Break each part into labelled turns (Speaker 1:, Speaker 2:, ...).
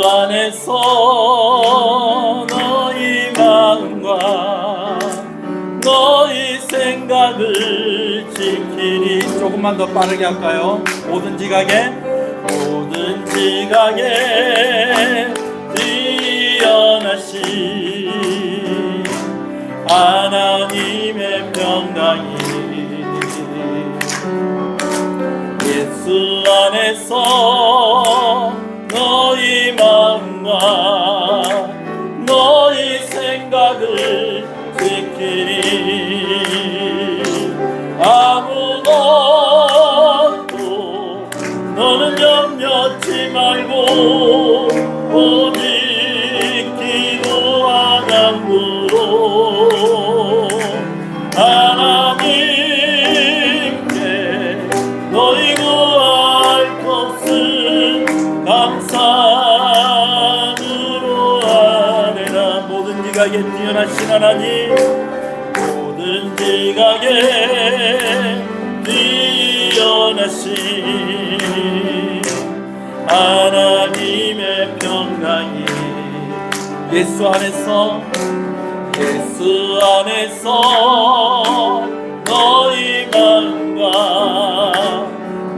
Speaker 1: 안에서 너희 마음과 너희 생각을 지키리. 조금만 더 빠르게 할까요? 모든 지각에 뛰어나신 하나님의 평강이 예수 안에서 너희 마음과 너희 생각을 지키리. 아무것도 너는 염려치 말고 오직 기도와 간구로 하나님께 너희 구할 것을 감사함으로 아뢰라. 모든 지각에 뛰어나신 하나님, 모든 지각에 뛰어나신 하나님의 평강이 예수 안에서 너희 마음과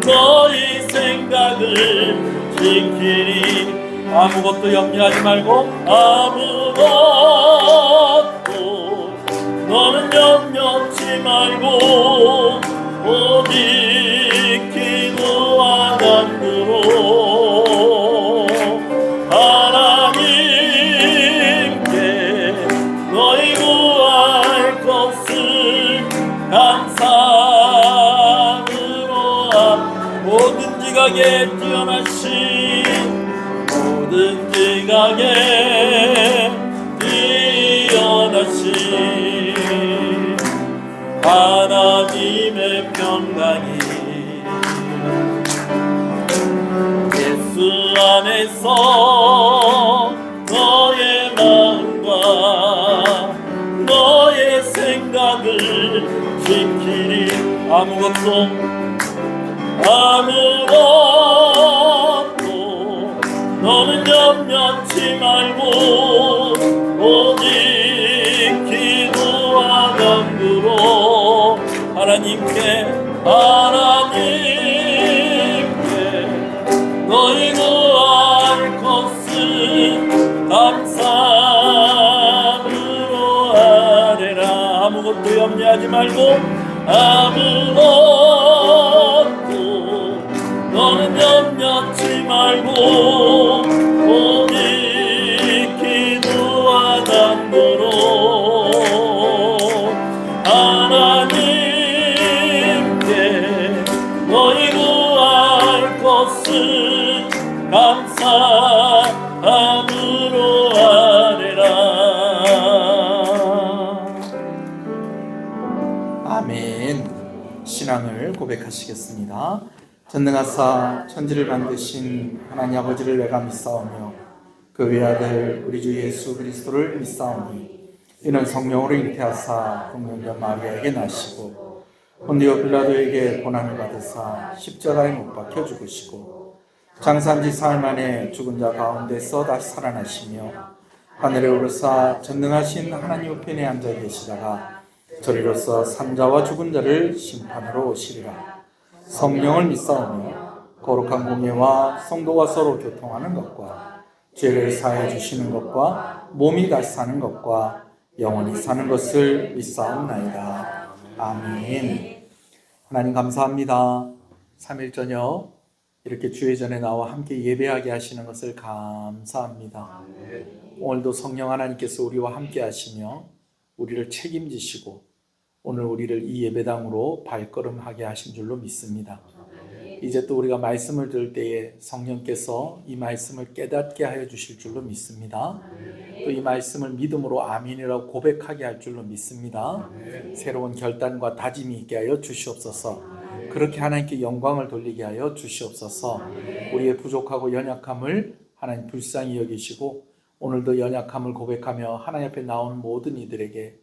Speaker 1: 너희 생각을 지키리. 아무것도 염려하지 말고 아무것도 너는 염려치 말고 오직 기도와 간구로 하나님께 너희 구할 것을 감사함으로 모든 지각에 뛰어나신 모든 지각에 뛰어나신 하나님의 평강이 예수 안에서 너의 마음과 너의 생각을 지키리. 아무것도 너는 염려치 말고 오직 기도와 간구로 하나님께 너희 구할 것을 감사함으로 아뢰라. 아무것도 염려하지 말고 아무것도 너는 염려치 말고 오직 기도와 간구로 하나님께 너희 구할 것을 감사함으로 아뢰라. 아멘. 신앙을 고백하시겠습니다. 전능하사 천지를 만드신 하나님 아버지를 내가 믿사오며 그 외아들 우리 주 예수 그리스도를 믿사오니 이는 성령으로 잉태하사 동명견 마리아에게 나시고 본디오 빌라도에게 고난을 받으사 십자가에 못 박혀 죽으시고 장사한지 사흘 만에 죽은 자 가운데서 다시 살아나시며 하늘에 오르사 전능하신 하나님 우편에 앉아 계시다가 저리로서 산자와 죽은 자를 심판으로 오시리라. 성령을 믿사오며 거룩한 공예와 성도가 서로 교통하는 것과 죄를 사해 주시는 것과 몸이 다시 사는 것과 영원히 사는 것을 믿사옵나이다. 아멘. 하나님 감사합니다. 3일 저녁 이렇게 주의 전에 나와 함께 예배하게 하시는 것을 감사합니다. 오늘도 성령 하나님께서 우리와 함께 하시며 우리를 책임지시고 오늘 우리를 이 예배당으로 발걸음하게 하신 줄로 믿습니다. 이제 또 우리가 말씀을 들을 때에 성령께서 이 말씀을 깨닫게 하여 주실 줄로 믿습니다. 또 이 말씀을 믿음으로 아멘이라고 고백하게 할 줄로 믿습니다. 새로운 결단과 다짐이 있게 하여 주시옵소서. 그렇게 하나님께 영광을 돌리게 하여 주시옵소서. 우리의 부족하고 연약함을 하나님 불쌍히 여기시고 오늘도 연약함을 고백하며 하나님 앞에 나오는 모든 이들에게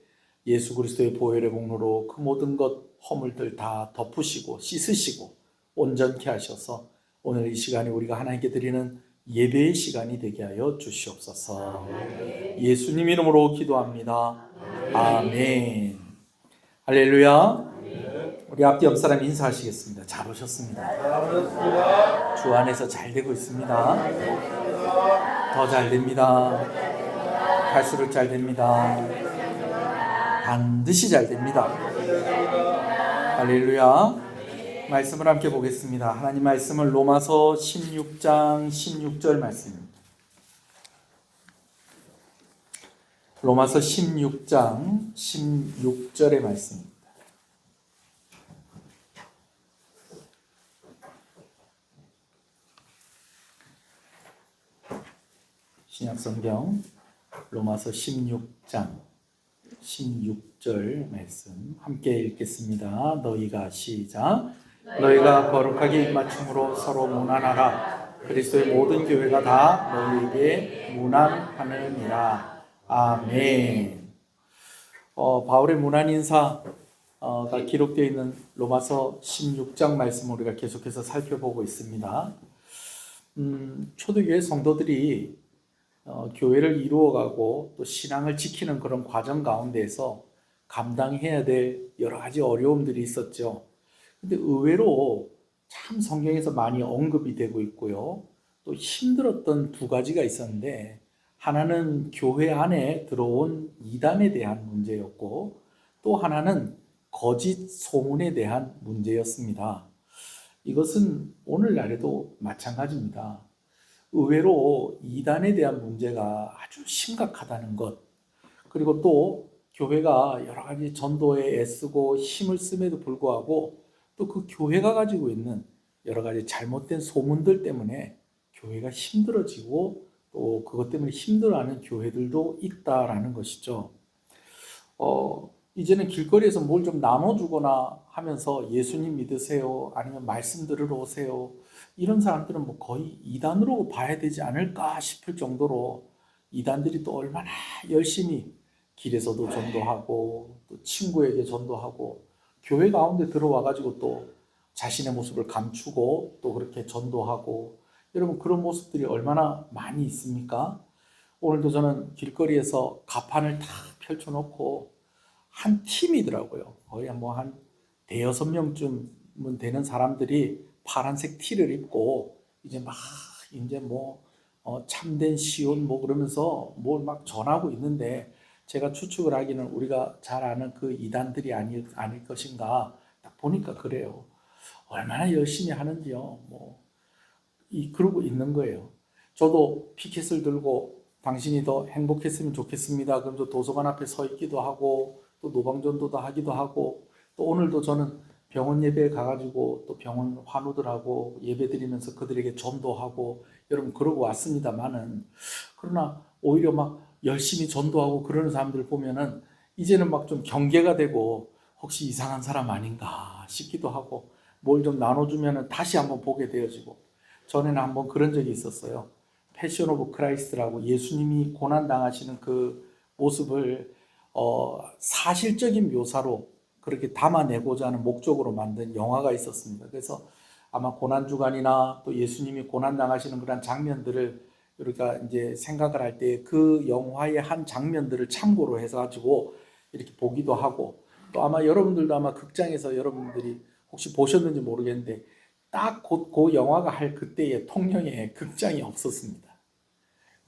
Speaker 1: 예수 그리스도의 보혈의 공로로 그 모든 것 허물들 다 덮으시고 씻으시고 온전케 하셔서 오늘 이 시간에 우리가 하나님께 드리는 예배의 시간이 되게 하여 주시옵소서. 예수님 이름으로 기도합니다. 아멘. 할렐루야. 우리 앞뒤 옆 사람 인사하시겠습니다. 잘 오셨습니다. 주 안에서 잘 되고 있습니다. 더 잘 됩니다. 갈수록 잘 됩니다. 반드시 잘 됩니다. 할렐루야. 말씀을 함께 보겠습니다. 하나님 말씀을 로마서 16장 16절 말씀입니다. 로마서 16장 16절의 말씀입니다. 신약성경 로마서 16장 16절 말씀 함께 읽겠습니다. 너희가 시작. 너희가 거룩하게 입맞춤으로 서로 문안하라. 그리스도의 모든 교회가 다 너희에게 문안하느니라. 아멘. 바울의 문안 인사가 기록되어 있는 로마서 16장 말씀을 우리가 계속해서 살펴보고 있습니다. 초대교회 성도들이 교회를 이루어가고 또 신앙을 지키는 그런 과정 가운데에서 감당해야 될 여러 가지 어려움들이 있었죠. 근데 의외로 참 성경에서 많이 언급이 되고 있고요. 또 힘들었던 두 가지가 있었는데, 하나는 교회 안에 들어온 이단에 대한 문제였고, 또 하나는 거짓 소문에 대한 문제였습니다. 이것은 오늘날에도 마찬가지입니다. 의외로 이단에 대한 문제가 아주 심각하다는 것, 그리고 또 교회가 여러 가지 전도에 애쓰고 힘을 씀에도 불구하고 또 그 교회가 가지고 있는 여러 가지 잘못된 소문들 때문에 교회가 힘들어지고 또 그것 때문에 힘들어하는 교회들도 있다라는 것이죠. 이제는 길거리에서 뭘 좀 나눠주거나 하면서 예수님 믿으세요, 아니면 말씀 들으러 오세요, 이런 사람들은 뭐 거의 이단으로 봐야 되지 않을까 싶을 정도로 이단들이 또 얼마나 열심히 길에서도 전도하고 또 친구에게 전도하고 교회 가운데 들어와 가지고 또 자신의 모습을 감추고 또 그렇게 전도하고, 여러분 그런 모습들이 얼마나 많이 있습니까? 오늘도 저는 길거리에서 가판을 다 펼쳐놓고 한 팀이더라고요. 거의 한 대여섯 명쯤은 되는 사람들이 파란색 티를 입고 이제 참된 시온 그러면서 뭘 막 전하고 있는데, 제가 추측을 하기는 우리가 잘 아는 그 이단들이 아닐 것인가, 딱 보니까 그래요. 얼마나 열심히 하는지요. 그러고 있는 거예요. 저도 피켓을 들고 당신이 더 행복했으면 좋겠습니다, 그러면서 도서관 앞에 서 있기도 하고 또 노방전도도 하기도 하고, 또 오늘도 저는 병원 예배에 가가지고 또 병원 환우들하고 예배 드리면서 그들에게 전도하고, 여러분 그러고 왔습니다만은, 그러나 오히려 막 열심히 전도하고 그러는 사람들 보면은 이제는 막 좀 경계가 되고 혹시 이상한 사람 아닌가 싶기도 하고, 뭘 좀 나눠주면은 다시 한번 보게 되어지고. 전에는 한번 그런 적이 있었어요. 패션 오브 크라이스트라고 예수님이 고난 당하시는 그 모습을 사실적인 묘사로 그렇게 담아내고자 하는 목적으로 만든 영화가 있었습니다. 그래서 아마 고난주간이나 또 예수님이 고난당하시는 그런 장면들을 우리가 이제 생각을 할 때 그 영화의 한 장면들을 참고로 해서 가지고 이렇게 보기도 하고, 또 아마 여러분들도 아마 극장에서 여러분들이 혹시 보셨는지 모르겠는데 딱 그 영화가 할 그때의 통영에 극장이 없었습니다.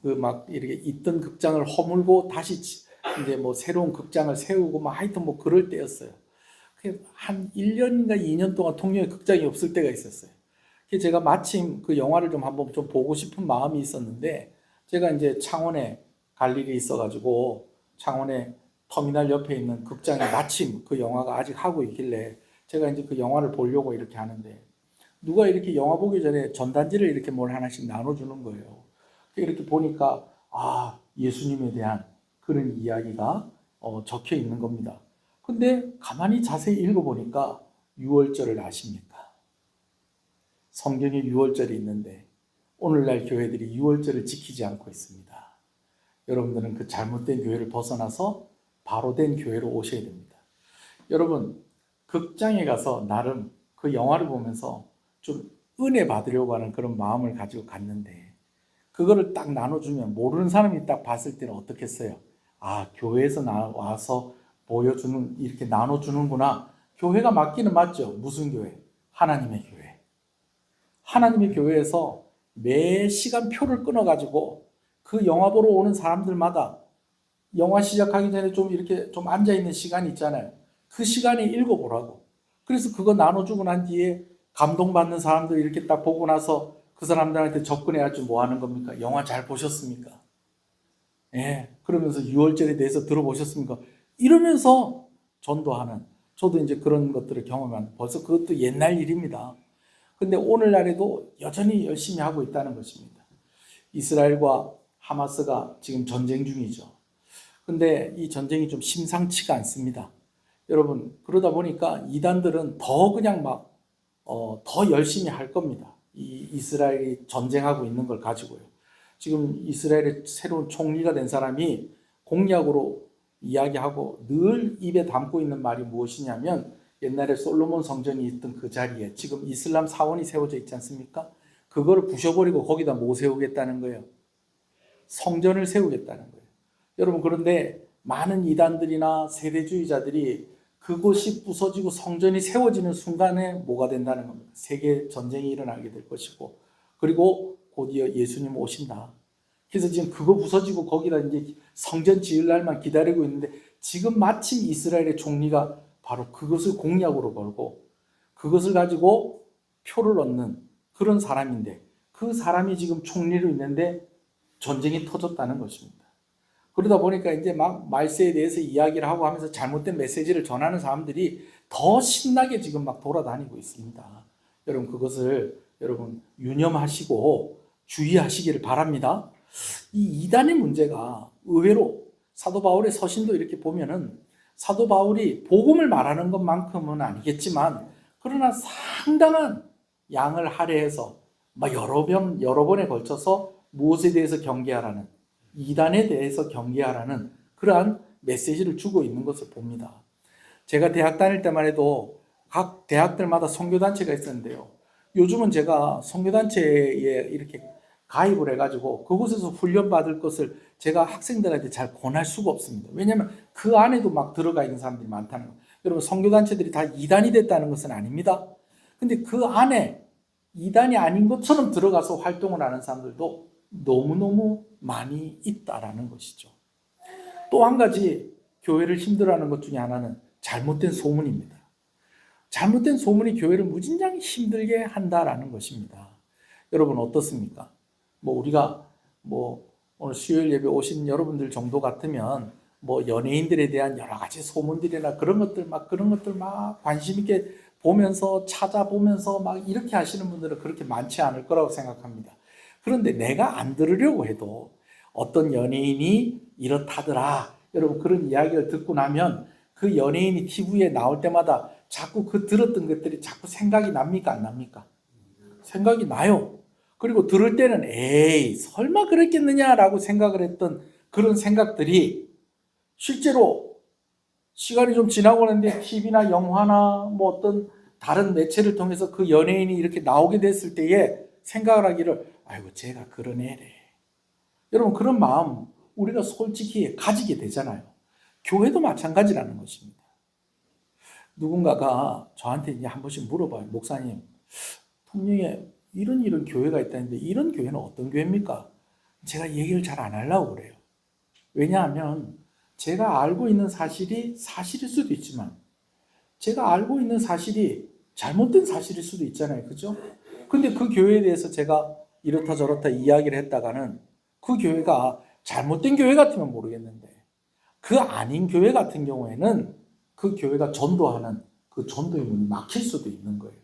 Speaker 1: 그 막 이렇게 있던 극장을 허물고 다시 이제 새로운 극장을 세우고 하여튼 그럴 때였어요. 한 1년인가 2년 동안 통영에 극장이 없을 때가 있었어요. 제가 마침 그 영화를 좀 한번 좀 보고 싶은 마음이 있었는데, 제가 이제 창원에 갈 일이 있어가지고 창원에 터미널 옆에 있는 극장에 마침 그 영화가 아직 하고 있길래 제가 이제 그 영화를 보려고 이렇게 하는데, 누가 이렇게 영화 보기 전에 전단지를 이렇게 뭘 하나씩 나눠주는 거예요. 이렇게 보니까 예수님에 대한 그런 이야기가 적혀 있는 겁니다. 근데 가만히 자세히 읽어보니까 6월절을 아십니까? 성경에 6월절이 있는데 오늘날 교회들이 6월절을 지키지 않고 있습니다. 여러분들은 그 잘못된 교회를 벗어나서 바로 된 교회로 오셔야 됩니다. 여러분, 극장에 가서 나름 그 영화를 보면서 좀 은혜 받으려고 하는 그런 마음을 가지고 갔는데, 그거를 딱 나눠주면 모르는 사람이 딱 봤을 때는 어떻겠어요? 아, 교회에서 나와서 보여주는, 이렇게 나눠주는구나. 교회가 맞기는 맞죠. 무슨 교회? 하나님의 교회. 하나님의 교회에서 매 시간 표를 끊어가지고 그 영화 보러 오는 사람들마다 영화 시작하기 전에 좀 이렇게 좀 앉아있는 시간이 있잖아요. 그 시간에 읽어보라고. 그래서 그거 나눠주고 난 뒤에 감동받는 사람들 이렇게 딱 보고 나서 그 사람들한테 접근해야지 뭐 하는 겁니까? 영화 잘 보셨습니까? 예. 그러면서 6월절에 대해서 들어보셨습니까? 이러면서 전도하는, 저도 이제 그런 것들을 경험한, 벌써 그것도 옛날 일입니다. 근데 오늘날에도 여전히 열심히 하고 있다는 것입니다. 이스라엘과 하마스가 지금 전쟁 중이죠. 근데 이 전쟁이 좀 심상치가 않습니다. 여러분, 그러다 보니까 이단들은 더 그냥 더 열심히 할 겁니다. 이 이스라엘이 전쟁하고 있는 걸 가지고요. 지금 이스라엘의 새로운 총리가 된 사람이 공약으로 이야기하고 늘 입에 담고 있는 말이 무엇이냐면, 옛날에 솔로몬 성전이 있던 그 자리에 지금 이슬람 사원이 세워져 있지 않습니까? 그거를 부셔버리고 거기다 뭐 세우겠다는 거예요? 성전을 세우겠다는 거예요. 여러분, 그런데 많은 이단들이나 세대주의자들이 그곳이 부서지고 성전이 세워지는 순간에 뭐가 된다는 겁니다. 세계 전쟁이 일어나게 될 것이고, 그리고 곧이어 예수님 오신다. 그래서 지금 그거 부서지고 거기다 이제 성전 지을 날만 기다리고 있는데, 지금 마침 이스라엘의 총리가 바로 그것을 공약으로 걸고 그것을 가지고 표를 얻는 그런 사람인데, 그 사람이 지금 총리로 있는데 전쟁이 터졌다는 것입니다. 그러다 보니까 이제 막 말세에 대해서 이야기를 하고 하면서 잘못된 메시지를 전하는 사람들이 더 신나게 지금 막 돌아다니고 있습니다. 여러분, 그것을 여러분 유념하시고 주의하시기를 바랍니다. 이 이단의 문제가 의외로 사도 바울의 서신도 이렇게 보면은 사도 바울이 복음을 말하는 것만큼은 아니겠지만, 그러나 상당한 양을 할애해서 막 여러 번에 걸쳐서 무엇에 대해서 경계하라는, 이단에 대해서 경계하라는 그러한 메시지를 주고 있는 것을 봅니다. 제가 대학 다닐 때만 해도 각 대학들마다 선교단체가 있었는데요. 요즘은 제가 선교단체에 이렇게 가입을 해가지고 그곳에서 훈련받을 것을 제가 학생들한테 잘 권할 수가 없습니다. 왜냐하면 그 안에도 막 들어가 있는 사람들이 많다는 거예요. 여러분, 선교단체들이 다 이단이 됐다는 것은 아닙니다. 근데 그 안에 이단이 아닌 것처럼 들어가서 활동을 하는 사람들도 너무너무 많이 있다라는 것이죠. 또 한 가지 교회를 힘들어하는 것 중에 하나는 잘못된 소문입니다. 잘못된 소문이 교회를 무진장 힘들게 한다라는 것입니다. 여러분, 어떻습니까? 우리가 오늘 수요일 예배 오신 여러분들 정도 같으면 연예인들에 대한 여러 가지 소문들이나 그런 것들 막 관심 있게 보면서 찾아보면서 막 이렇게 하시는 분들은 그렇게 많지 않을 거라고 생각합니다. 그런데 내가 안 들으려고 해도 어떤 연예인이 이렇다더라, 여러분, 그런 이야기를 듣고 나면 그 연예인이 TV에 나올 때마다 자꾸 그 들었던 것들이 자꾸 생각이 납니까, 안 납니까? 생각이 나요. 그리고 들을 때는 에이, 설마 그랬겠느냐라고 생각을 했던 그런 생각들이 실제로 시간이 좀 지나고 나는데 TV나 영화나 어떤 다른 매체를 통해서 그 연예인이 이렇게 나오게 됐을 때에 생각을 하기를, 아이고, 쟤가 그런 애래. 여러분, 그런 마음 우리가 솔직히 가지게 되잖아요. 교회도 마찬가지라는 것입니다. 누군가가 저한테 이제 한 번씩 물어봐요. 목사님, 통영에 이런 교회가 있다는데 이런 교회는 어떤 교회입니까? 제가 얘기를 잘 안 하려고 그래요. 왜냐하면 제가 알고 있는 사실이 사실일 수도 있지만, 제가 알고 있는 사실이 잘못된 사실일 수도 있잖아요. 그죠? 근데 그 교회에 대해서 제가 이렇다 저렇다 이야기를 했다가는 그 교회가 잘못된 교회 같으면 모르겠는데, 그 아닌 교회 같은 경우에는 그 교회가 전도하는 그 전도의 문이 막힐 수도 있는 거예요.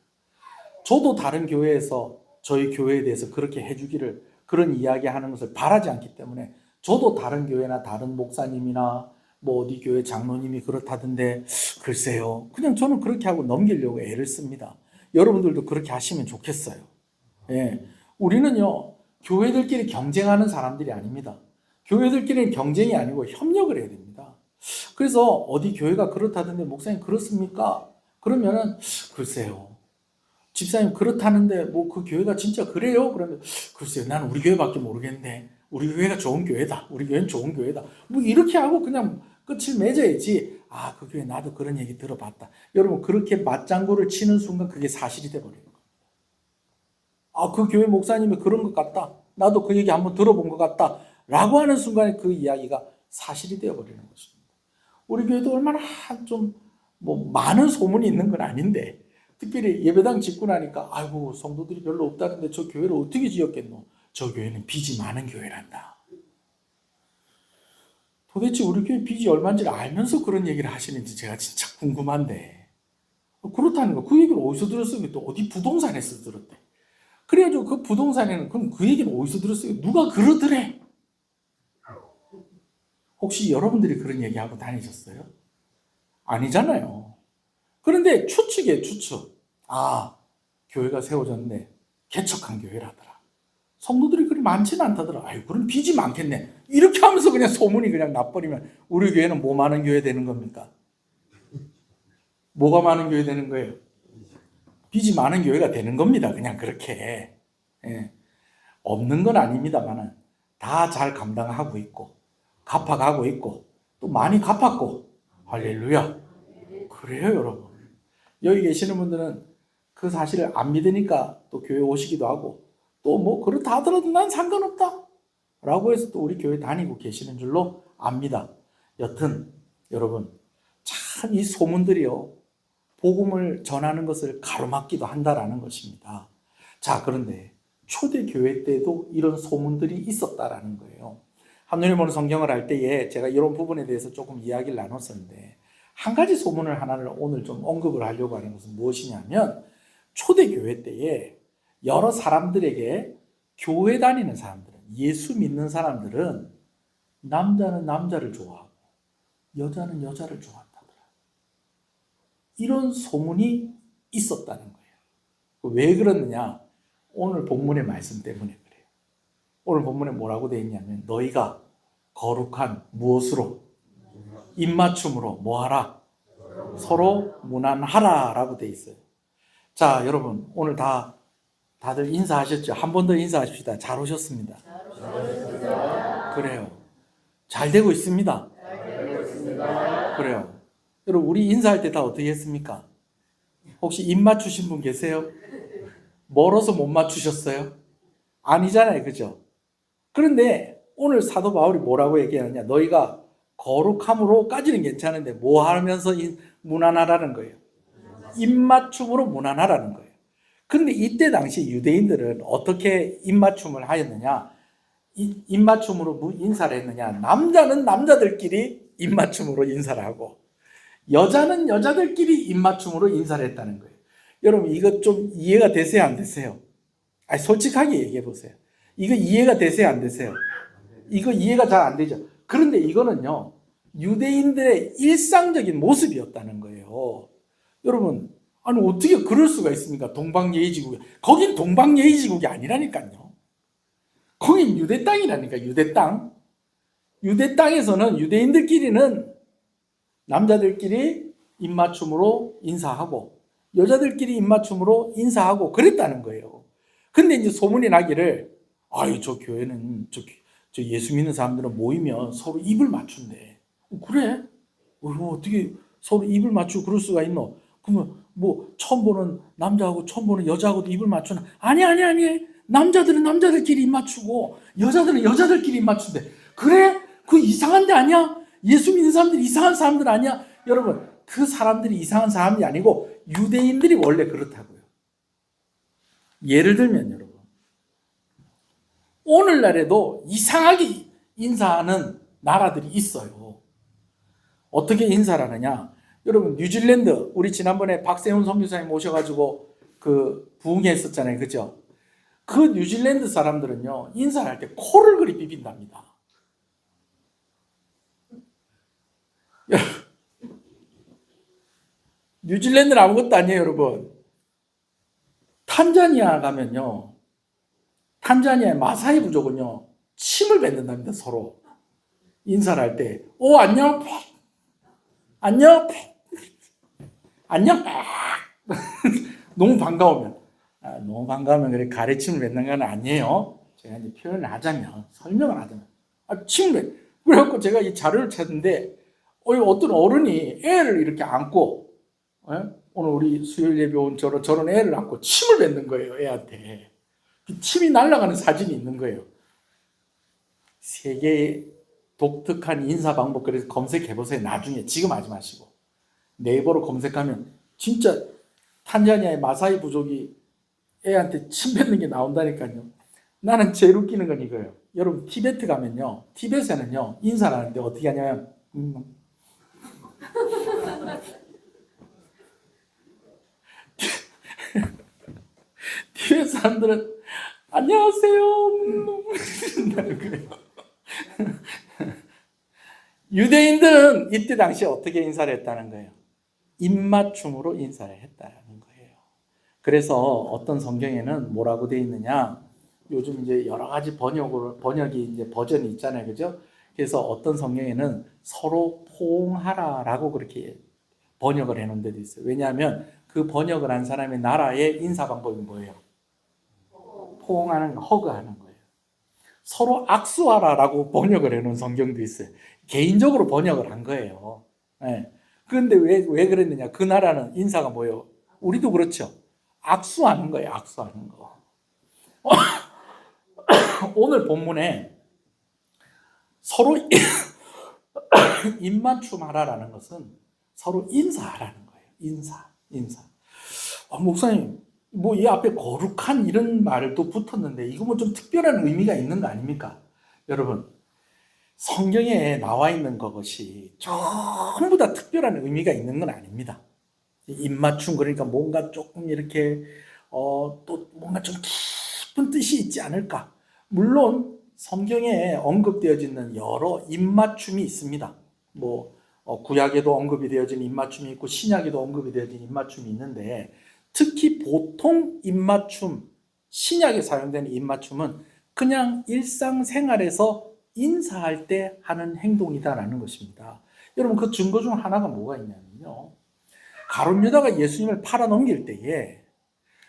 Speaker 1: 저도 다른 교회에서 저희 교회에 대해서 그렇게 해주기를, 그런 이야기하는 것을 바라지 않기 때문에, 저도 다른 교회나 다른 목사님이나 어디 교회 장로님이 그렇다던데 글쎄요, 그냥 저는 그렇게 하고 넘기려고 애를 씁니다. 여러분들도 그렇게 하시면 좋겠어요. 예, 우리는요, 교회들끼리 경쟁하는 사람들이 아닙니다. 교회들끼리는 경쟁이 아니고 협력을 해야 됩니다. 그래서 어디 교회가 그렇다던데 목사님 그렇습니까? 그러면은 글쎄요, 집사님 그렇다는데 뭐 그 교회가 진짜 그래요? 그러면 글쎄요, 나는 우리 교회밖에 모르겠네. 우리 교회가 좋은 교회다. 우리 교회는 좋은 교회다. 뭐 이렇게 하고 그냥 끝을 맺어야지. 아, 그 교회 나도 그런 얘기 들어봤다. 여러분, 그렇게 맞장구를 치는 순간 그게 사실이 돼버리는 거예요. 아, 그 교회 목사님이 그런 것 같다. 나도 그 얘기 한번 들어본 것 같다. 라고 하는 순간에 그 이야기가 사실이 되어버리는 것입니다. 우리 교회도 얼마나 좀 뭐 많은 소문이 있는 건 아닌데, 특별히 예배당 짓고 나니까 아이고 성도들이 별로 없다는데 저 교회를 어떻게 지었겠노? 저 교회는 빚이 많은 교회란다. 도대체 우리 교회 빚이 얼마인지를 알면서 그런 얘기를 하시는지 제가 진짜 궁금한데, 그렇다는 거, 그 얘기를 어디서 들었어요? 또 어디 부동산에서 들었대. 그래가지고 그 부동산에는 그럼 그 얘기는 어디서 들었어요? 누가 그러더래? 혹시 여러분들이 그런 얘기하고 다니셨어요? 아니잖아요. 그런데 추측이에요, 추측. 아, 교회가 세워졌네. 개척한 교회라더라. 성도들이 그리 많지는 않다더라. 아유, 그럼 빚이 많겠네. 이렇게 하면서 그냥 소문이 그냥 나버리면 우리 교회는 뭐 많은 교회 되는 겁니까? 뭐가 많은 교회 되는 거예요? 빚이 많은 교회가 되는 겁니다. 그냥 그렇게. 예. 없는 건 아닙니다만은 다 잘 감당하고 있고 갚아가고 있고 또 많이 갚았고 할렐루야. 그래요, 여러분. 여기 계시는 분들은 그 사실을 안 믿으니까 또 교회 오시기도 하고 또 뭐 그렇다 하더라도 난 상관없다 라고 해서 또 우리 교회 다니고 계시는 줄로 압니다. 여튼 여러분, 참 이 소문들이요, 복음을 전하는 것을 가로막기도 한다라는 것입니다. 자, 그런데 초대교회 때도 이런 소문들이 있었다라는 거예요. 한눈에 보는 성경을 할 때에 제가 이런 부분에 대해서 조금 이야기를 나눴었는데, 한 가지 소문을 하나를 오늘 좀 언급을 하려고 하는 것은 무엇이냐면, 초대교회 때에 여러 사람들에게, 교회 다니는 사람들은, 예수 믿는 사람들은 남자는 남자를 좋아하고 여자는 여자를 좋아한다더라. 이런 소문이 있었다는 거예요. 왜 그러느냐? 오늘 본문의 말씀 때문에 그래요. 오늘 본문에 뭐라고 되어 있냐면, 너희가 거룩한 무엇으로? 입맞춤으로 뭐하라? 서로 무난하라 라고 되어 있어요. 자, 여러분, 오늘 다들 인사하셨죠? 한 번 더 인사하십시다. 잘 오셨습니다. 그래요. 잘 되고 있습니다. 그래요. 여러분, 우리 인사할 때 다 어떻게 했습니까? 혹시 입 맞추신 분 계세요? 멀어서 못 맞추셨어요? 아니잖아요, 그죠? 그런데 오늘 사도 바울이 뭐라고 얘기하느냐? 너희가 거룩함으로까지는 괜찮은데 뭐 하면서 무난하라는 거예요? 입맞춤으로 무난하라는 거예요. 그런데 이때 당시 유대인들은 어떻게 입맞춤을 하였느냐? 입맞춤으로 인사를 했느냐? 남자는 남자들끼리 입맞춤으로 인사를 하고 여자는 여자들끼리 입맞춤으로 인사를 했다는 거예요. 여러분, 이거 좀 이해가 되세요, 안 되세요? 아니, 솔직하게 얘기해 보세요. 이거 이해가 되세요, 안 되세요? 이거 이해가 잘 안 되죠. 그런데 이거는요, 유대인들의 일상적인 모습이었다는 거예요. 여러분, 아니 어떻게 그럴 수가 있습니까? 동방예의지국이. 거긴 동방예의지국이 아니라니까요. 거긴 유대 땅이라니까, 유대 땅. 유대 땅에서는 유대인들끼리는 남자들끼리 입맞춤으로 인사하고 여자들끼리 입맞춤으로 인사하고 그랬다는 거예요. 근데 이제 소문이 나기를, 아유, 저 교회는 저 예수 믿는 사람들은 모이면 서로 입을 맞춘대. 그래? 어떻게 서로 입을 맞추고 그럴 수가 있노? 그러면 뭐 처음 보는 남자하고 처음 보는 여자하고도 입을 맞추나? 아니. 남자들은 남자들끼리 입 맞추고 여자들은 여자들끼리 입 맞춘대. 그래? 그 이상한 데 아니야? 예수 믿는 사람들이 이상한 사람들 아니야? 여러분, 그 사람들이 이상한 사람이 아니고 유대인들이 원래 그렇다고요. 예를 들면 여러분, 오늘날에도 이상하게 인사하는 나라들이 있어요. 어떻게 인사를 하느냐? 여러분, 뉴질랜드, 우리 지난번에 박세훈 선교사님 모셔가지고 그 부흥했었잖아요, 그죠? 그 뉴질랜드 사람들은요, 인사를 할 때 코를 그리 비빈답니다. 뉴질랜드는 아무것도 아니에요, 여러분. 탄자니아 가면요, 탄자니아의 마사이 부족은요, 침을 뱉는답니다, 서로. 인사를 할 때. 오, 안녕. 안녕. 안녕. 너무 반가우면. 너무 반가우면 그래 가르침을 맺는 건 아니에요. 제가 이제 표현을 하자면, 설명을 하자면, 침을 그래갖고 제가 이 자료를 찾는데, 어떤 어른이 애를 이렇게 안고, 오늘 우리 수요일 예배 온 저런 애를 안고 침을 뱉는 거예요, 애한테. 침이 날아가는 사진이 있는 거예요. 세계의 독특한 인사 방법, 그래서 검색해보세요. 나중에, 지금 하지 마시고. 네이버로 검색하면 진짜 탄자니아의 마사이 부족이 애한테 침 뱉는 게 나온다니까요. 나는 제일 웃기는 건 이거예요. 여러분, 티베트 가면요, 티벳에는요, 인사를 하는데 어떻게 하냐면, 티베트 사람들은 안녕하세요 이런다는 거예요. 유대인들은 이때 당시에 어떻게 인사를 했다는 거예요? 입맞춤으로 인사를 했다는 거예요. 그래서 어떤 성경에는 뭐라고 되어 있느냐? 요즘 이제 여러 가지 번역이 이제 버전이 있잖아요, 그죠? 그래서 어떤 성경에는 서로 포옹하라라고 그렇게 번역을 해놓은 데도 있어요. 왜냐하면 그 번역을 한 사람의 나라의 인사 방법이 뭐예요? 포옹하는, 허그하는 거예요. 서로 악수하라라고 번역을 해놓은 성경도 있어요. 개인적으로 번역을 한 거예요. 네. 그런데 왜 그랬느냐? 그 나라는 인사가 뭐예요? 우리도 그렇죠. 악수하는 거예요, 악수하는 거. 오늘 본문에 서로 입맞춤 하라라는 것은 서로 인사하라는 거예요. 인사. 목사님, 뭐 이 앞에 거룩한 이런 말도 붙었는데 이거 뭐 좀 특별한 의미가 있는 거 아닙니까? 여러분, 성경에 나와 있는 것이 전부 다 특별한 의미가 있는 건 아닙니다. 입맞춤, 그러니까 뭔가 조금 이렇게 또 뭔가 좀 깊은 뜻이 있지 않을까? 물론 성경에 언급되어지는 여러 입맞춤이 있습니다. 뭐 구약에도 언급이 되어진 입맞춤이 있고 신약에도 언급이 되어진 입맞춤이 있는데, 특히 보통 입맞춤, 신약에 사용되는 입맞춤은 그냥 일상생활에서 인사할 때 하는 행동이다라는 것입니다. 여러분, 그 증거 중 하나가 뭐가 있냐면요, 가룟 유다가 예수님을 팔아넘길 때에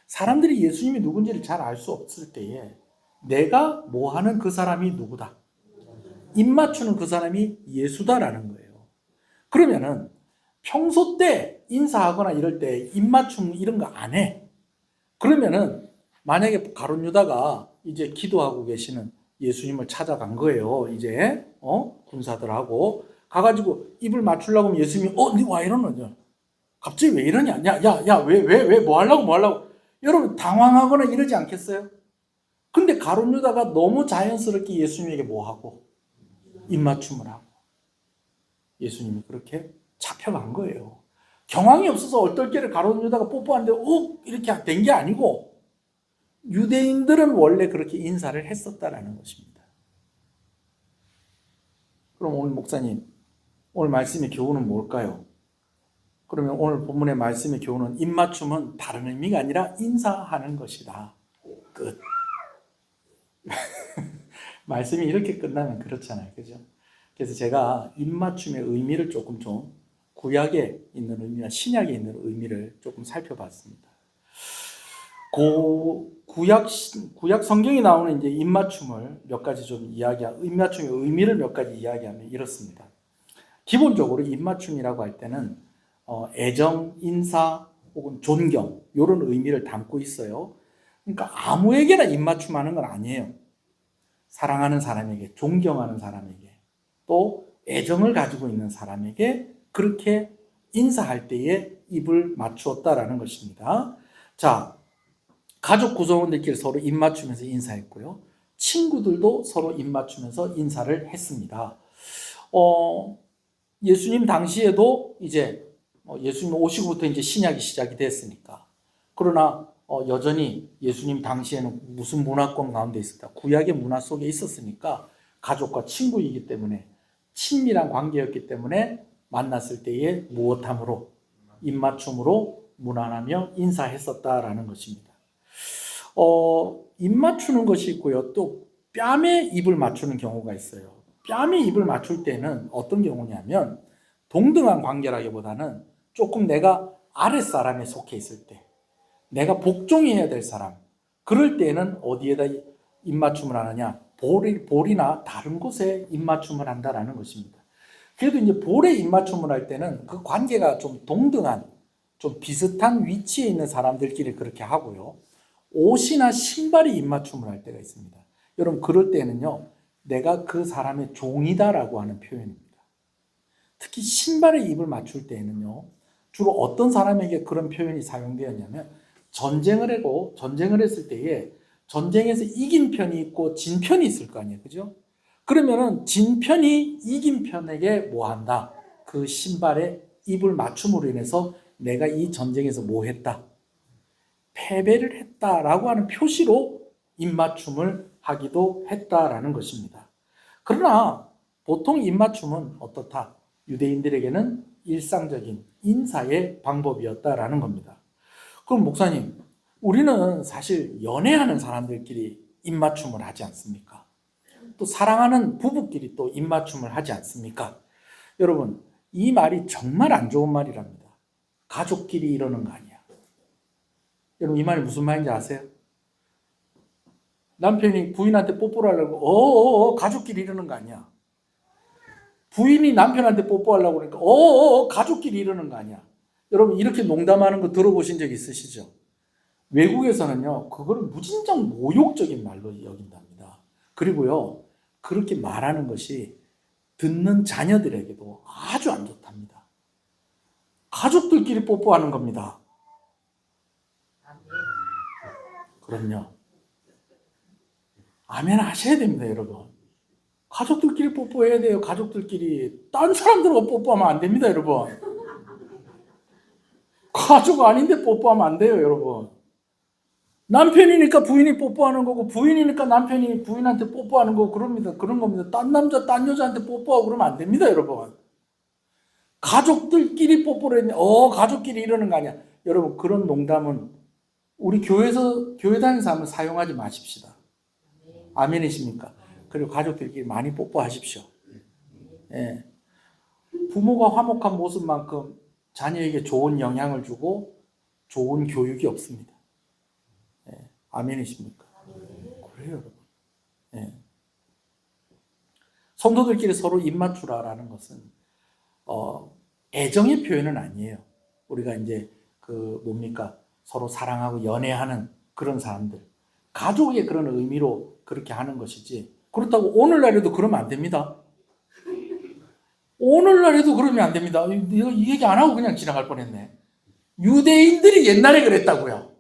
Speaker 1: 사람들이 예수님이 누군지를 잘 알 수 없을 때에 내가 뭐 하는 그 사람이 누구다, 입 맞추는 그 사람이 예수다라는 거예요. 그러면은 평소 때 인사하거나 이럴 때 입맞춤 이런 거 안 해. 그러면은 만약에 가룟 유다가 이제 기도하고 계시는 예수님을 찾아간 거예요. 이제 군사들하고 가가지고 입을 맞추려고 하면 예수님이 니 와 이러는, 갑자기 왜 이러냐? 야, 왜 뭐 하려고? 여러분 당황하거나 이러지 않겠어요? 근데 가룟 유다가 너무 자연스럽게 예수님에게 뭐 하고 입맞춤을 하고 예수님이 그렇게 잡혀간 거예요. 경황이 없어서 얼떨결에 가룟 유다가 뽀뽀하는데 이렇게 된 게 아니고 유대인들은 원래 그렇게 인사를 했었다라는 것입니다. 그럼 오늘 목사님, 오늘 말씀의 교훈은 뭘까요? 그러면 오늘 본문의 말씀의 교훈은 입맞춤은 다른 의미가 아니라 인사하는 것이다. 끝. 말씀이 이렇게 끝나면 그렇잖아요, 그죠? 그래서 제가 입맞춤의 의미를 조금 좀 구약에 있는 의미와 신약에 있는 의미를 조금 살펴봤습니다. 구약 성경에 나오는 이제 입맞춤을 몇 가지 좀 입맞춤의 의미를 몇 가지 이야기하면 이렇습니다. 기본적으로 입맞춤이라고 할 때는 애정, 인사 혹은 존경 이런 의미를 담고 있어요. 그러니까 아무에게나 입맞춤하는 건 아니에요. 사랑하는 사람에게, 존경하는 사람에게, 또 애정을 가지고 있는 사람에게 그렇게 인사할 때에 입을 맞추었다라는 것입니다. 자, 가족 구성원들끼리 서로 입 맞추면서 인사했고요. 친구들도 서로 입 맞추면서 인사를 했습니다. 예수님 당시에도 이제 예수님 오시고부터 이제 신약이 시작이 됐으니까. 그러나 여전히 예수님 당시에는 무슨 문화권 가운데 있었다? 구약의 문화 속에 있었으니까 가족과 친구이기 때문에 친밀한 관계였기 때문에 만났을 때에 무엇함으로 입맞춤으로 문안하며 인사했었다라는 것입니다. 입 맞추는 것이 있고요. 또 뺨에 입을 맞추는 경우가 있어요. 뺨에 입을 맞출 때는 어떤 경우냐면 동등한 관계라기보다는 조금 내가 아랫사람에 속해 있을 때, 내가 복종해야 될 사람, 그럴 때는 어디에다 입맞춤을 하느냐? 볼이나 다른 곳에 입맞춤을 한다라는 것입니다. 그래도 이제 볼에 입맞춤을 할 때는 그 관계가 좀 동등한, 좀 비슷한 위치에 있는 사람들끼리 그렇게 하고요. 옷이나 신발에 입맞춤을 할 때가 있습니다. 여러분, 그럴 때는요, 내가 그 사람의 종이다라고 하는 표현입니다. 특히 신발에 입을 맞출 때에는요, 주로 어떤 사람에게 그런 표현이 사용되었냐면, 전쟁을 했을 때에 전쟁에서 이긴 편이 있고 진 편이 있을 거 아니에요. 그죠? 그러면은 진 편이 이긴 편에게 뭐 한다? 그 신발에 입을 맞춤으로 인해서 내가 이 전쟁에서 뭐 했다? 패배를 했다라고 하는 표시로 입맞춤을 하기도 했다라는 것입니다. 그러나 보통 입맞춤은 어떻다? 유대인들에게는 일상적인 인사의 방법이었다라는 겁니다. 그럼 목사님, 우리는 사실 연애하는 사람들끼리 입맞춤을 하지 않습니까? 또 사랑하는 부부끼리 또 입맞춤을 하지 않습니까? 여러분, 이 말이 정말 안 좋은 말이랍니다. 가족끼리 이러는 거 아니야. 여러분, 이 말이 무슨 말인지 아세요? 남편이 부인한테 뽀뽀를 하려고 가족끼리 이러는 거 아니야. 부인이 남편한테 뽀뽀하려고 그러니까 가족끼리 이러는 거 아니야. 여러분, 이렇게 농담하는 거 들어보신 적 있으시죠? 외국에서는요, 그거를 무진장 모욕적인 말로 여긴답니다. 그리고요, 그렇게 말하는 것이 듣는 자녀들에게도 아주 안 좋답니다. 가족들끼리 뽀뽀하는 겁니다. 그럼요. 아멘 하셔야 됩니다, 여러분. 가족들끼리 뽀뽀해야 돼요, 가족들끼리. 딴 사람들하고 뽀뽀하면 안 됩니다, 여러분. 가족 아닌데 뽀뽀하면 안 돼요, 여러분. 남편이니까 부인이 뽀뽀하는 거고, 부인이니까 남편이 부인한테 뽀뽀하는 거고, 그런 겁니다. 딴 남자, 딴 여자한테 뽀뽀하고 그러면 안 됩니다, 여러분. 가족들끼리 뽀뽀를 했네. 가족끼리 이러는 거 아니야. 여러분, 그런 농담은 우리 교회 다니는 사람은 사용하지 마십시다. 아멘이십니까? 그리고 가족들끼리 많이 뽀뽀하십시오. 예. 부모가 화목한 모습만큼 자녀에게 좋은 영향을 주고 좋은 교육이 없습니다. 예. 아멘이십니까? 그래요, 여러분. 예. 성도들끼리 서로 입맞추라라는 것은 애정의 표현은 아니에요. 우리가 이제 서로 사랑하고 연애하는 그런 사람들, 가족의 그런 의미로 그렇게 하는 것이지, 그렇다고 오늘날에도 그러면 안 됩니다. 오늘날에도 그러면 안 됩니다. 내가 이 얘기 안 하고 그냥 지나갈 뻔했네. 유대인들이 옛날에 그랬다고요.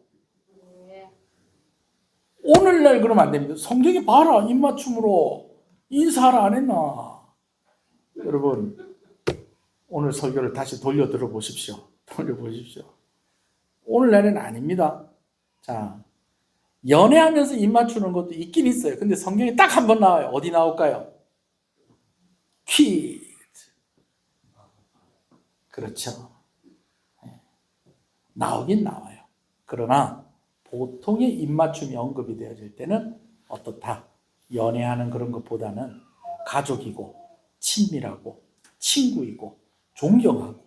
Speaker 1: 오늘날 그러면 안 됩니다. 성경에 봐라, 입맞춤으로 인사하라 안 했나. 여러분, 오늘 설교를 다시 돌려 들어보십시오. 오늘날에는 아닙니다. 자, 연애하면서 입맞추는 것도 있긴 있어요. 근데 성경에 딱 한 번 나와요. 어디 나올까요? 퀴즈. 그렇죠. 나오긴 나와요. 그러나 보통의 입맞춤이 언급이 되어질 때는 어떻다? 연애하는 그런 것보다는 가족이고 친밀하고 친구이고 존경하고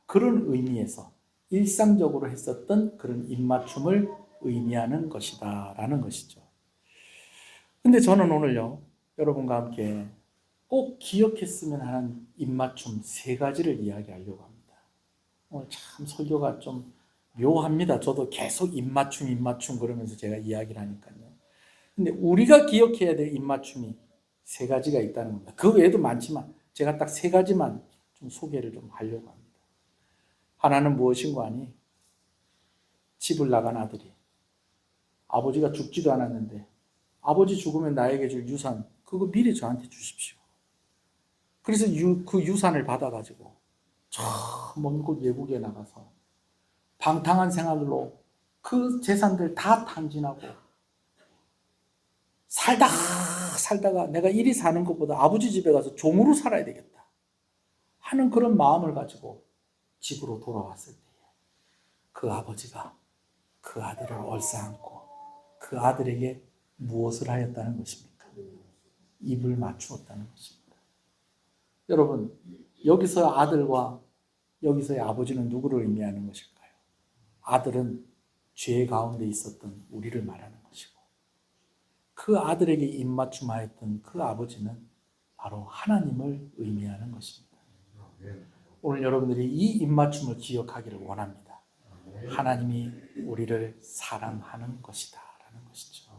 Speaker 1: 그런 의미에서 일상적으로 했었던 그런 입맞춤을 의미하는 것이다 라는 것이죠. 근데 저는 오늘요, 여러분과 함께 꼭 기억했으면 하는 입맞춤 3가지를 이야기하려고 합니다. 오늘 참 설교가 좀 묘합니다. 저도 계속 입맞춤 그러면서 제가 이야기를 하니까요. 근데 우리가 기억해야 될 입맞춤이 3가지가 있다는 겁니다. 그 외에도 많지만 제가 딱 3가지만 좀 소개를 좀 하려고 합니다. 하나는 무엇인가 하니, 집을 나간 아들이 아버지가 죽지도 않았는데 아버지 죽으면 나에게 줄 유산 그거 미리 저한테 주십시오. 그래서 그 유산을 받아가지고 저 먼 곳 외국에 나가서 방탕한 생활로 그 재산들 다 탕진하고 살다가 내가 이리 사는 것보다 아버지 집에 가서 종으로 살아야 되겠다 하는 그런 마음을 가지고 집으로 돌아왔을 때에 그 아버지가 그 아들을 얼싸안고 그 아들에게 무엇을 하였다는 것입니까? 입을 맞추었다는 것입니다. 여러분, 여기서 아들과 여기서의 아버지는 누구를 의미하는 것일까요? 아들은 죄 가운데 있었던 우리를 말하는 것이고, 그 아들에게 입맞춤하였던 그 아버지는 바로 하나님을 의미하는 것입니다. 오늘 여러분들이 이 입맞춤을 기억하기를 원합니다. 하나님이 우리를 사랑하는 것이다 라는 것이죠.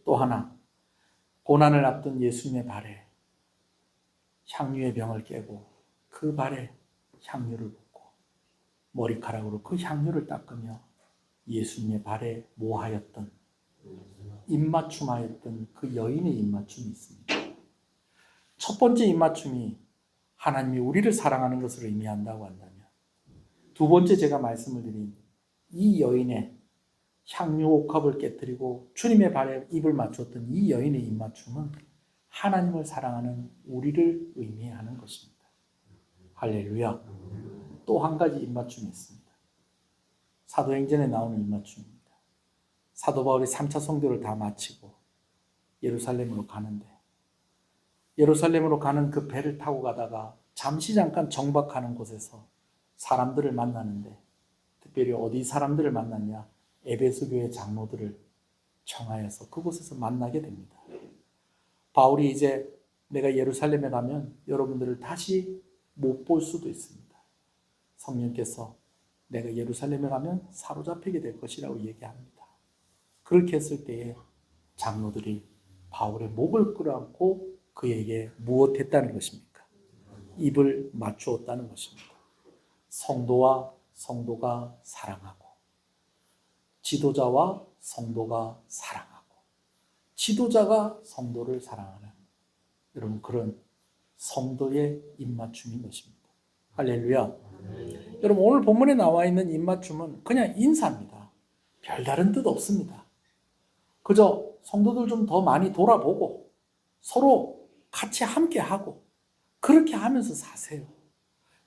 Speaker 1: 또 하나, 고난을 앞둔 예수님의 발에 향유의 병을 깨고 그 발에 향유를 붓고 머리카락으로 그 향유를 닦으며 예수님의 발에 모하였던, 입맞춤하였던 그 여인의 입맞춤이 있습니다. 첫 번째 입맞춤이 하나님이 우리를 사랑하는 것을 의미한다고 한다면, 두 번째 제가 말씀을 드린 이 여인의 향유 옥합을 깨뜨리고 주님의 발에 입을 맞췄던 이 여인의 입맞춤은 하나님을 사랑하는 우리를 의미하는 것입니다. 할렐루야. 또 한 가지 입맞춤이 있습니다. 사도행전에 나오는 입맞춤입니다. 사도 바울이 3차 선교를 다 마치고 예루살렘으로 가는데, 예루살렘으로 가는 그 배를 타고 가다가 잠시 잠깐 정박하는 곳에서 사람들을 만나는데, 특별히 어디 사람들을 만났냐? 에베소 교회 장로들을 청하여서 그곳에서 만나게 됩니다. 바울이 이제 내가 예루살렘에 가면 여러분들을 다시 못 볼 수도 있습니다. 성령께서 내가 예루살렘에 가면 사로잡히게 될 것이라고 얘기합니다. 그렇게 했을 때에 장로들이 바울의 목을 끌어안고 그에게 무엇했다는 것입니까? 입을 맞추었다는 것입니다. 성도와 성도가 사랑하고, 지도자와 성도가 사랑하고, 지도자가 성도를 사랑하는, 여러분, 그런 성도의 입맞춤인 것입니다. 할렐루야. 여러분, 오늘 본문에 나와 있는 입맞춤은 그냥 인사입니다. 별다른 뜻 없습니다. 그저 성도들 좀 더 많이 돌아보고 서로 같이 함께하고 그렇게 하면서 사세요.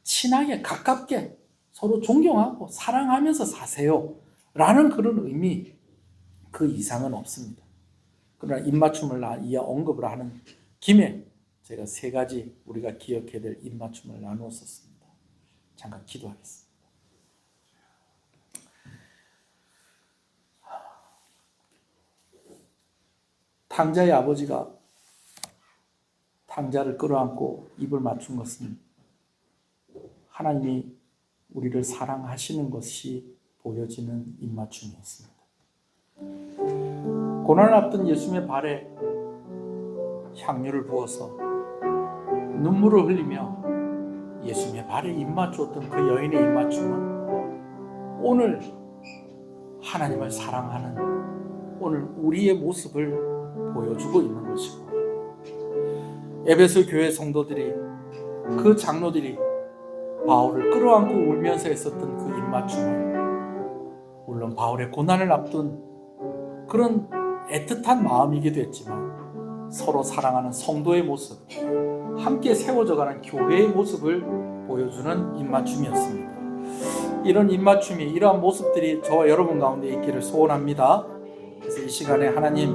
Speaker 1: 친하게 가깝게 서로 존경하고 사랑하면서 사세요 라는 그런 의미, 그 이상은 없습니다. 그러나 입맞춤을 언급을 하는 김에 제가 세 가지 우리가 기억해야 될 입맞춤을 나누었습니다. 잠깐 기도하겠습니다. 탕자의 아버지가 탕자를 끌어안고 입을 맞춘 것은 하나님이 우리를 사랑하시는 것이 보여지는 입맞춤이었습니다. 고난을 앞둔 예수님의 발에 향유를 부어서 눈물을 흘리며 예수님의 발에 입맞추었던 그 여인의 입맞춤은 오늘 하나님을 사랑하는 오늘 우리의 모습을 보여주고 있는 것이고, 에베소 교회 성도들이, 그 장로들이 바울을 끌어안고 울면서 했었던 그 입맞춤은 물론 바울의 고난을 앞둔 그런 애틋한 마음이기도 했지만 서로 사랑하는 성도의 모습, 함께 세워져가는 교회의 모습을 보여주는 입맞춤이었습니다. 이런 입맞춤이, 이러한 모습들이 저와 여러분 가운데 있기를 소원합니다. 그래서 이 시간에 하나님이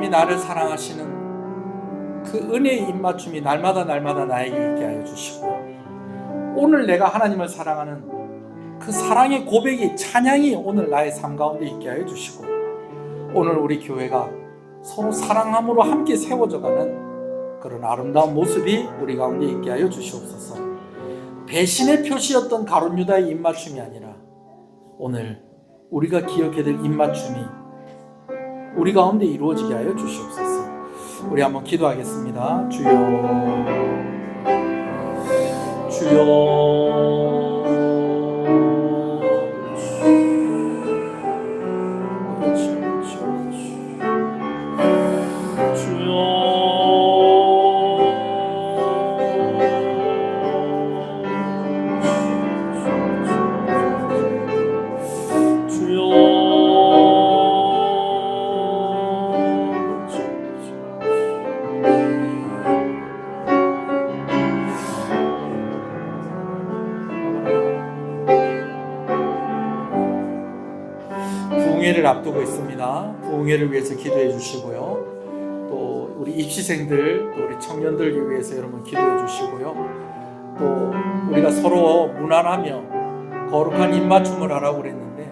Speaker 1: 나를 사랑하시는 그 은혜의 입맞춤이 날마다 나에게 있게 하여 주시고, 오늘 내가 하나님을 사랑하는 그 사랑의 고백이, 찬양이 오늘 나의 삶 가운데 있게 하여 주시고, 오늘 우리 교회가 서로 사랑함으로 함께 세워져가는 그런 아름다운 모습이 우리 가운데 있게 하여 주시옵소서. 배신의 표시였던 가룟 유다의 입맞춤이 아니라 오늘 우리가 기억해야 될 입맞춤이 우리 가운데 이루어지게 하여 주시옵소서. 우리 한번 기도하겠습니다. 주여, 주여. 부흥회를 앞두고 있습니다. 부흥회를 위해서 기도해 주시고요. 또 우리 입시생들, 또 우리 청년들 위해서 여러분 기도해 주시고요. 또 우리가 서로 무난하며 거룩한 입맞춤을 하라고 그랬는데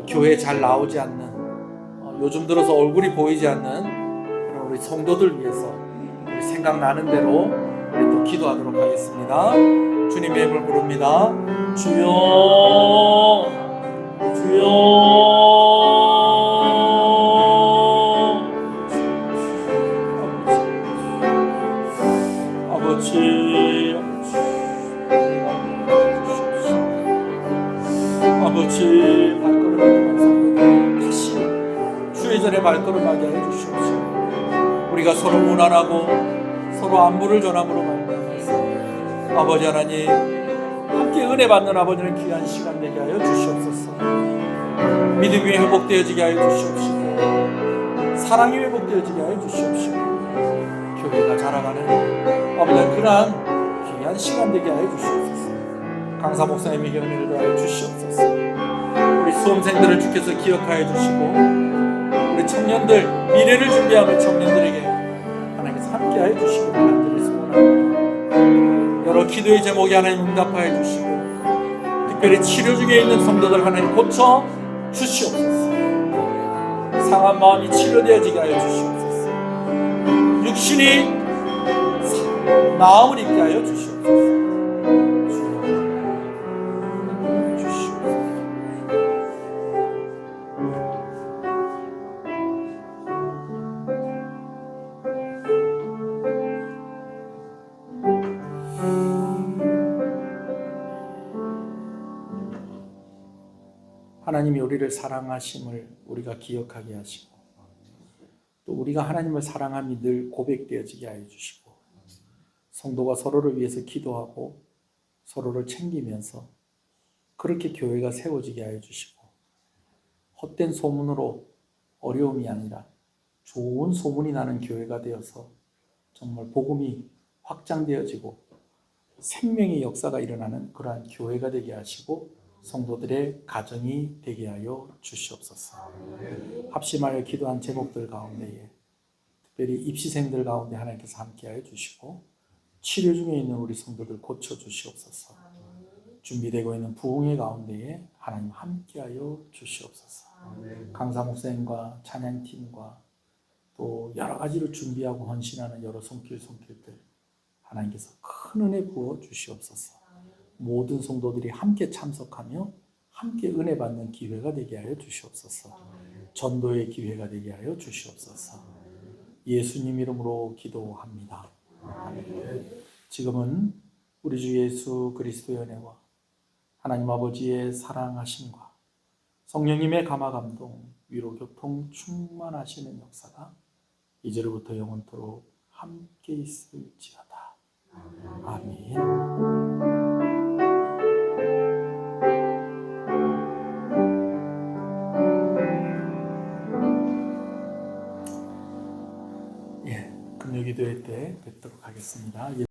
Speaker 1: 교회에 잘 나오지 않는 요즘 들어서 얼굴이 보이지 않는 그런 우리 성도들 위해서 우리 생각나는 대로 우리 또 기도하도록 하겠습니다. 주님의 이름을 부릅니다. 주여 주여 아버지 아버지 발걸음하게 다시 주의 전에 발걸음하게 해 주시옵소서. 우리가 서로 무난하고 서로 안부를 전함으로 말미암아서 아버지 하나님 함께 은혜 받는 아버지는 귀한 시간 되게 하여 주시옵소서. 믿음이 회복되어지게 하여 주시옵시고 사랑이 회복되어지게 하여 주시옵시고 교회가 자라가는 아버지의 그러한 귀한 시간 되게 하여 주시옵소서. 강사 목사님에게 은혜를 더하여 주시옵소서. 우리 수험생들을 주께서 기억하여 주시고 우리 청년들 미래를 준비하는 청년들에게 하나님께서 함께하여 주시기를 간절히 소원합니다. 여러 기도의 제목에 하나님 응답하여 주시고 특별히 치료 중에 있는 성도들 하나님 고쳐 주시옵소서. 상한 마음이 치료되어지게 하여 주시옵소서. 육신이 마음을 입게 하여 주시옵소서. 하나님이 우리를 사랑하심을 우리가 기억하게 하시고 또 우리가 하나님을 사랑함이 늘 고백되어지게 하여 주시고 성도가 서로를 위해서 기도하고 서로를 챙기면서 그렇게 교회가 세워지게 하여 주시고 헛된 소문으로 어려움이 아니라 좋은 소문이 나는 교회가 되어서 정말 복음이 확장되어지고 생명의 역사가 일어나는 그러한 교회가 되게 하시고 성도들의 가정이 되게 하여 주시옵소서. 합심하여 기도한 제목들 가운데에 특별히 입시생들 가운데 하나님께서 함께하여 주시고 치료 중에 있는 우리 성도들 고쳐 주시옵소서. 준비되고 있는 부흥의 가운데에 하나님 함께하여 주시옵소서. 강사 목사님과 찬양팀과 또 여러 가지로 준비하고 헌신하는 여러 손길들 하나님께서 큰 은혜 부어 주시옵소서. 모든 성도들이 함께 참석하며 함께 은혜 받는 기회가 되게 하여 주시옵소서. 전도의 기회가 되게 하여 주시옵소서. 예수님 이름으로 기도합니다. 아멘. 지금은 우리 주 예수 그리스도의 은혜와 하나님 아버지의 사랑하심과 성령님의 감화 감동 위로 교통 충만하시는 역사가 이제로부터 영원토록 함께 있을지어다. 아멘. 금요기도회 때 뵙도록 하겠습니다.